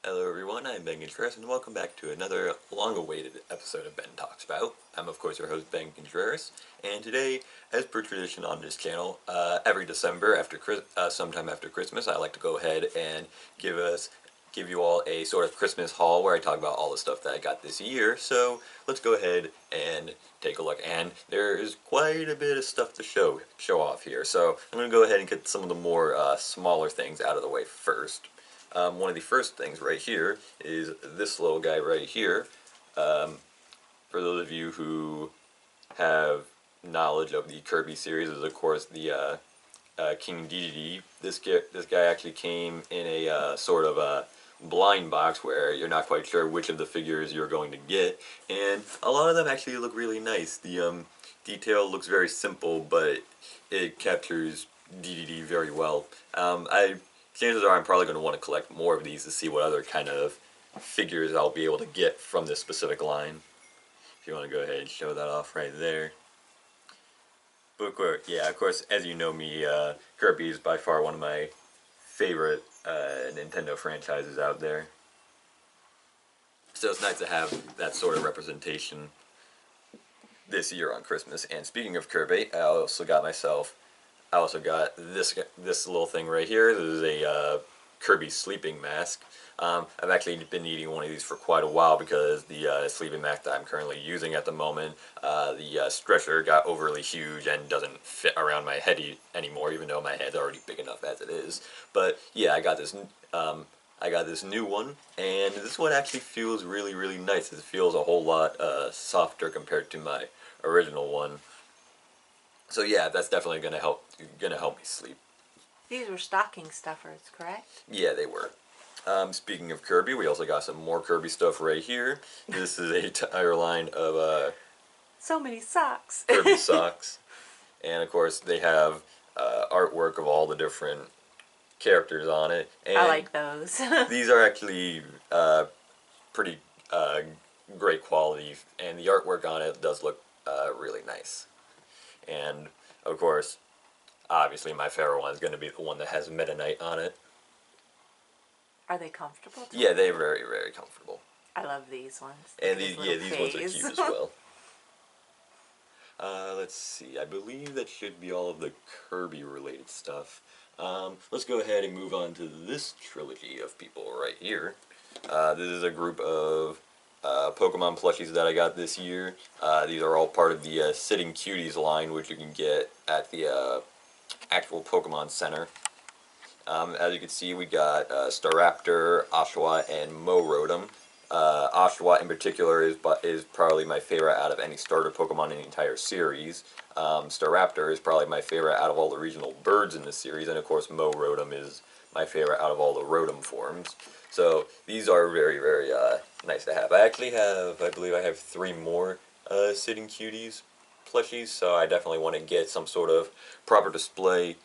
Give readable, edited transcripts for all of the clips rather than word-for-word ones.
Hello everyone, I'm Ben Contreras, and welcome back to another long-awaited episode of Ben Talks About. I'm of course your host Ben Contreras, and today, as per tradition on this channel, every December sometime after Christmas, I like to go ahead and give you all a sort of Christmas haul where I talk about all the stuff that I got this year. So let's go ahead and take a look. And there is quite a bit of stuff to show off here. So I'm going to go ahead and get some of the more smaller things out of the way first. One of the first things right here is this little guy right here. For those of you who have knowledge of the Kirby series, is of course the King Dedede. This guy actually came in a sort of a blind box where you're not quite sure which of the figures you're going to get, and a lot of them actually look really nice. The detail looks very simple, but it captures Dedede very well. Chances are I'm probably going to want to collect more of these to see what other kind of figures I'll be able to get from this specific line. If you want to go ahead and show that off right there. But of course, as you know me, Kirby is by far one of my favorite Nintendo franchises out there. So it's nice to have that sort of representation this year on Christmas. And speaking of Kirby, I also got this little thing right here. This is a Kirby sleeping mask. I've actually been needing one of these for quite a while because the sleeping mask that I'm currently using at the moment, the stretcher got overly huge and doesn't fit around my head anymore, even though my head's already big enough as it is. But yeah, I got this new one, and this one actually feels really, really nice. It feels a whole lot softer compared to my original one. So yeah, that's definitely gonna help me sleep. These were stocking stuffers, correct? Yeah, they were. Speaking of Kirby, we also got some more Kirby stuff right here. This is a entire line of so many socks. Kirby socks, and of course they have artwork of all the different characters on it. And I like those. these are actually pretty great quality, and the artwork on it does look really nice. And of course, obviously my favorite one is going to be the one that has Meta Knight on it. Are they comfortable? Yeah, they're very, very comfortable. I love these ones. And these ones are cute as well. Let's see. I believe that should be all of the Kirby related stuff. Let's go ahead and move on to this trilogy of people right here. This is a group of Pokemon plushies that I got this year. These are all part of the Sitting Cuties line, which you can get at the actual Pokemon Center. As you can see, we got Staraptor, Oshawott, and Morotom. Oshawott in particular is probably my favorite out of any starter Pokemon in the entire series. Staraptor is probably my favorite out of all the regional birds in this series, and of course Morotom is my favorite out of all the Rotom forms. So these are very, very nice to have. I believe I have 3 more Sitting Cuties plushies, so I definitely want to get some sort of proper display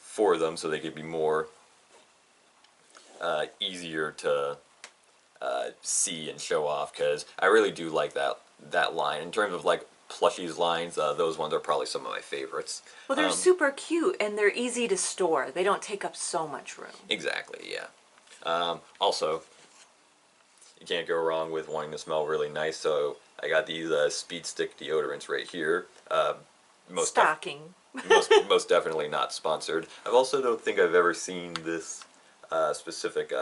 for them so they could be more easier to see and show off, because I really do like that line. In terms of like plushies lines, those ones are probably some of my favorites. Well, they're super cute and they're easy to store. They don't take up so much room. Exactly, yeah. Also, you can't go wrong with wanting to smell really nice, so I got these Speed Stick deodorants right here. Stocking. Most definitely not sponsored. I also don't think I've ever seen this specific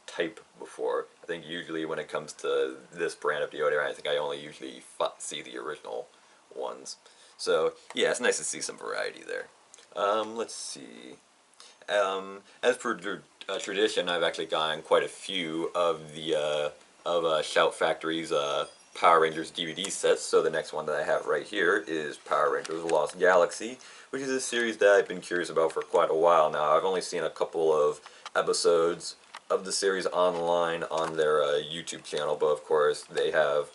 type before. I think usually when it comes to this brand of deodorant, I think I only usually see the original ones. So yeah, it's nice to see some variety there. Let's see. As per tradition, I've actually gotten quite a few of the Shout Factory's Power Rangers DVD sets. So the next one that I have right here is Power Rangers Lost Galaxy, which is a series that I've been curious about for quite a while now. I've only seen a couple of episodes of the series online on their YouTube channel, but of course they have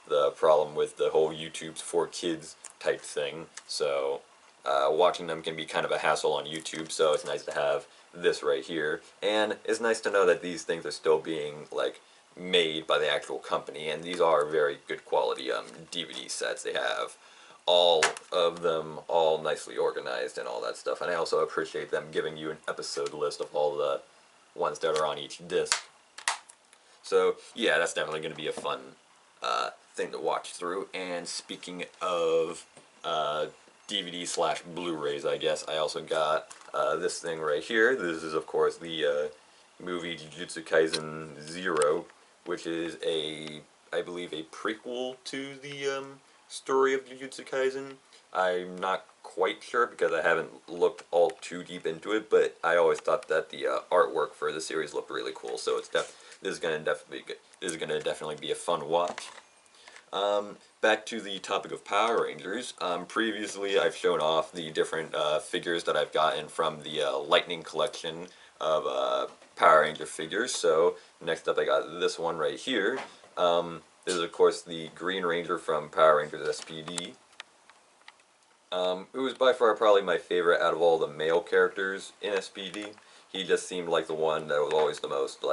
the problem with the whole YouTube's for kids type thing, so watching them can be kind of a hassle on YouTube, so it's nice to have this right here. And it's nice to know that these things are still being like made by the actual company, and these are very good quality DVD sets. They have all of them all nicely organized and all that stuff, and I also appreciate them giving you an episode list of all the ones that are on each disc. So yeah, that's definitely going to be a fun thing to watch through. And speaking of DVD slash Blu-rays, I guess I also got this thing right here. This is of course the movie Jujutsu Kaisen Zero, which is I believe a prequel to the story of Jujutsu Kaisen. I'm not quite sure because I haven't looked all too deep into it, but I always thought that the artwork for the series looked really cool. So this is gonna definitely be a fun watch. Back to the topic of Power Rangers. Previously, I've shown off the different figures that I've gotten from the Lightning collection of Power Ranger figures. So next up, I got this one right here. This is of course the Green Ranger from Power Rangers SPD. It was by far probably my favorite out of all the male characters in SPD. He just seemed like the one that was always the most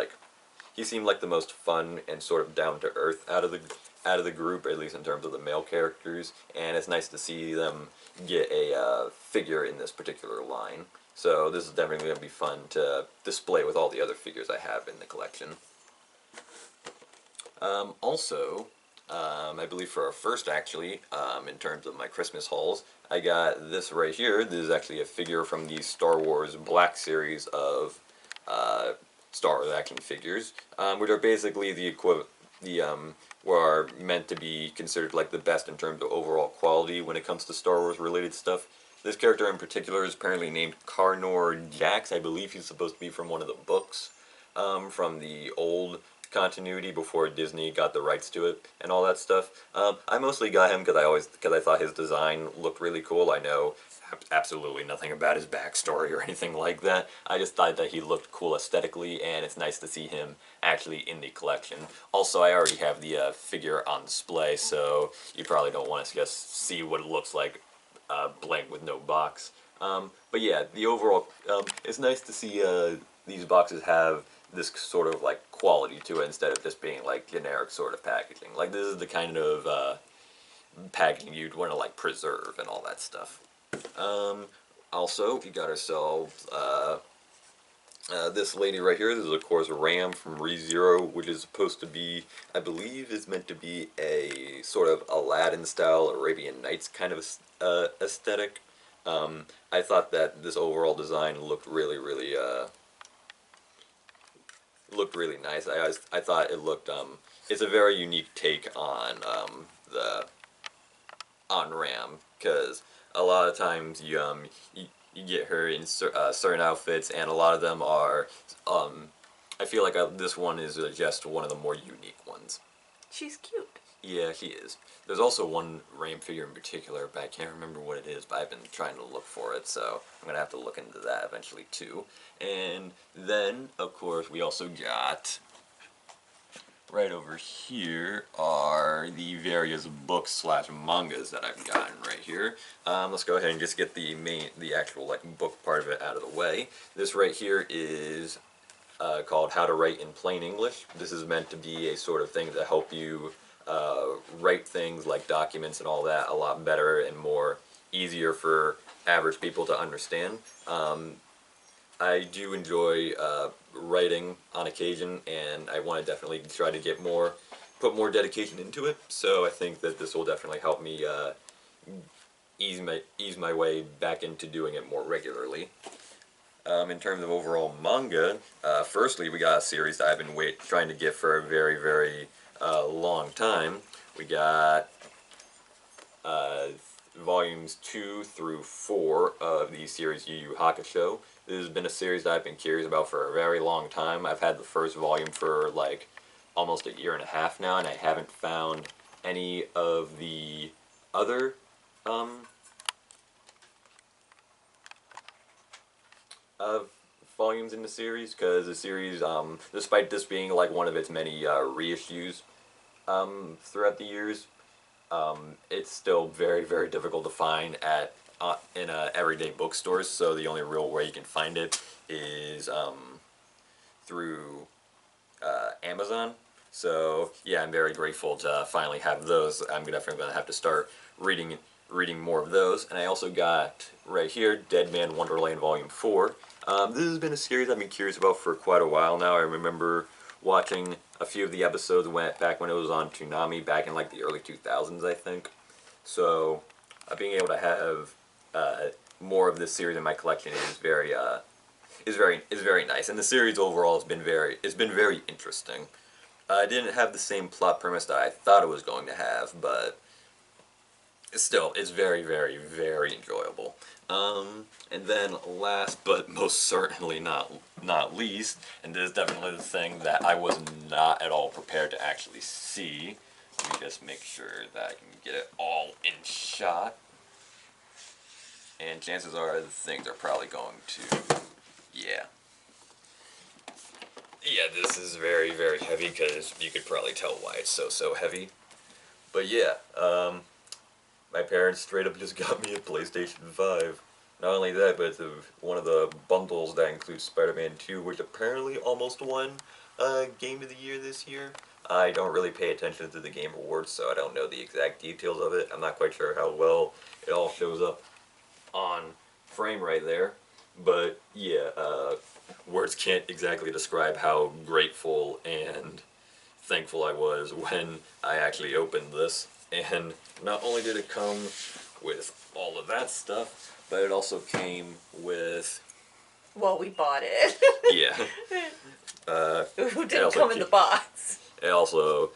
he seemed like the most fun and sort of down to earth out of the group, at least in terms of the male characters. And it's nice to see them get a figure in this particular line. So this is definitely going to be fun to display with all the other figures I have in the collection. I believe for our first, actually, in terms of my Christmas hauls, I got this right here. This is actually a figure from the Star Wars Black series of Star Wars action figures, which are basically are meant to be considered like the best in terms of overall quality when it comes to Star Wars related stuff. This character in particular is apparently named Carnor Jax. I believe he's supposed to be from one of the books from the old continuity before Disney got the rights to it and all that stuff. I mostly got him because I thought his design looked really cool. I know absolutely nothing about his backstory or anything like that. I just thought that he looked cool aesthetically, and it's nice to see him actually in the collection. Also, I already have the figure on display, so you probably don't want to just see what it looks like blank with no box. But yeah, the overall, it's nice to see these boxes have this sort of like quality to it instead of just being like generic sort of packaging. Like this is the kind of packaging you'd want to like preserve and all that stuff. Also, we got ourselves this lady right here. This is of course Ram from ReZero, which is supposed to be, I believe, is meant to be a sort of Aladdin-style Arabian Nights kind of aesthetic. I thought that this overall design looked really nice. I thought it looked it's a very unique take on Ram, because a lot of times you get her in certain outfits, and a lot of them are I feel like this one is just one of the more unique ones. She's cute. Yeah, she is. There's also one Ram figure in particular, but I can't remember what it is, but I've been trying to look for it, so I'm going to have to look into that eventually too. And then, of course, we also got, right over here are the various books slash mangas that I've gotten right here. Let's go ahead and just get the actual like book part of it out of the way. This right here is called How to Write in Plain English. This is meant to be a sort of thing to help you write things like documents and all that a lot better and more easier for average people to understand. I do enjoy writing on occasion, and I want to definitely try to put more dedication into it. So I think that this will definitely help me ease my way back into doing it more regularly. In terms of overall manga, firstly we got a series that I've been trying to get for a very long time. We got volumes 2 through 4 of the series Yu Yu Hakusho. This has been a series that I've been curious about for a very long time. I've had the first volume for like almost a year and a half now, and I haven't found any of the other volumes in the series, because the series, despite this being like one of its many reissues throughout the years, it's still very difficult to find in everyday bookstores. So the only real way you can find it is through Amazon. So yeah, I'm very grateful to finally have those. I'm definitely going to have to start reading more of those. And I also got right here Dead Man Wonderland Volume 4. This has been a series I've been curious about for quite a while now. I remember watching a few of the episodes back when it was on Toonami back in like the early 2000s, I think. So being able to have more of this series in my collection is very nice, and the series overall has been very interesting. I didn't have the same plot premise that I thought it was going to have, but still, it's very, very, very enjoyable. And then last but most certainly not least, and this is definitely the thing that I was not at all prepared to actually see. Let me just make sure that I can get it all in shot. And chances are the things are probably going to, yeah. Yeah, this is very, very heavy because you could probably tell why it's so heavy. But yeah, my parents straight up just got me a PlayStation 5. Not only that, but it's one of the bundles that includes Spider-Man 2, which apparently almost won Game of the Year this year. I don't really pay attention to the Game Awards, so I don't know the exact details of it. I'm not quite sure how well it all shows up on frame right there. But yeah, words can't exactly describe how grateful and thankful I was when I actually opened this. And not only did it come with all of that stuff, but it also came with, Well, we bought it. yeah. Who didn't come in the box? I also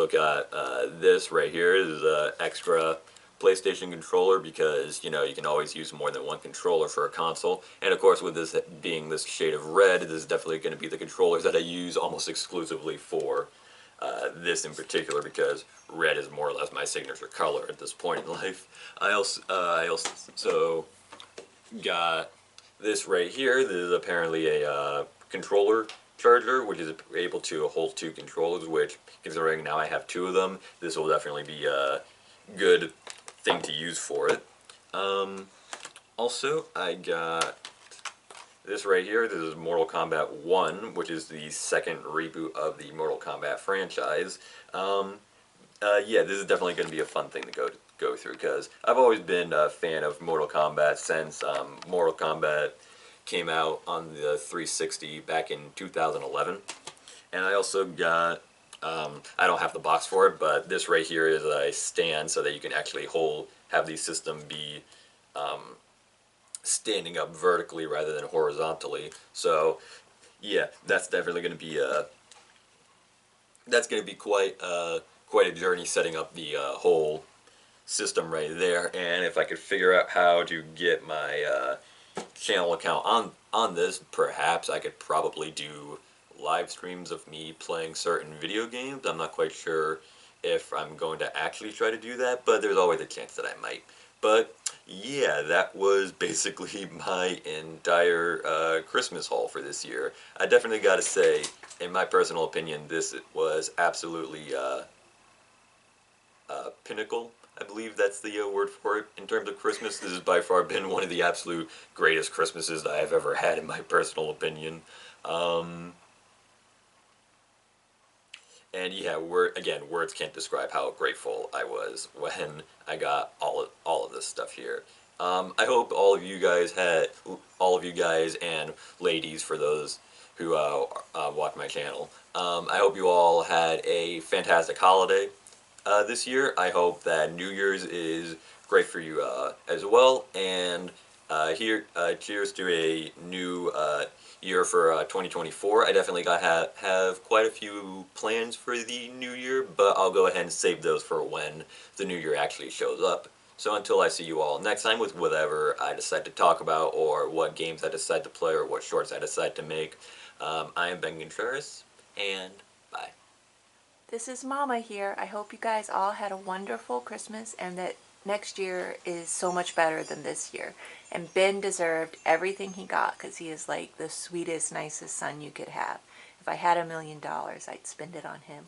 got this right here. This is an extra PlayStation controller because, you know, you can always use more than one controller for a console. And of course, with this being this shade of red, this is definitely going to be the controllers that I use almost exclusively for this in particular, because red is more or less my signature color at this point in life. I also got this right here. This is apparently a controller charger, which is able to hold two controllers, which, considering now I have two of them, this will definitely be a good thing to use for it. Also, I got this right here. This is Mortal Kombat 1, which is the second reboot of the Mortal Kombat franchise. Yeah, this is definitely going to be a fun thing to go through, because I've always been a fan of Mortal Kombat since Mortal Kombat came out on the 360 back in 2011. And I also got, I don't have the box for it, but this right here is a stand so that you can actually have the system be standing up vertically rather than horizontally. So yeah, that's definitely going to be quite a journey setting up the whole system right there. And if I could figure out how to get my channel account on this, perhaps I could probably do live streams of me playing certain video games. I'm not quite sure if I'm going to actually try to do that, but there's always a chance that I might. But yeah, that was basically my entire Christmas haul for this year. I definitely got to say, in my personal opinion, this was absolutely pinnacle. I believe that's the word for it in terms of Christmas. This has by far been one of the absolute greatest Christmases that I've ever had, in my personal opinion. And yeah, words can't describe how grateful I was when I got all of this stuff here. I hope all of you guys and ladies, for those who watch my channel, I hope you all had a fantastic holiday this year. I hope that New Year's is great for you as well. And cheers to a new year for 2024. I definitely have quite a few plans for the new year, but I'll go ahead and save those for when the new year actually shows up. So until I see you all next time with whatever I decide to talk about, or what games I decide to play, or what shorts I decide to make, I am Ben Contreras, and bye. This is Mama here. I hope you guys all had a wonderful Christmas and that next year is so much better than this year. And Ben deserved everything he got because he is like the sweetest, nicest son you could have. If I had $1 million, I'd spend it on him.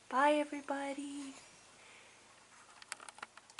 Bye, everybody.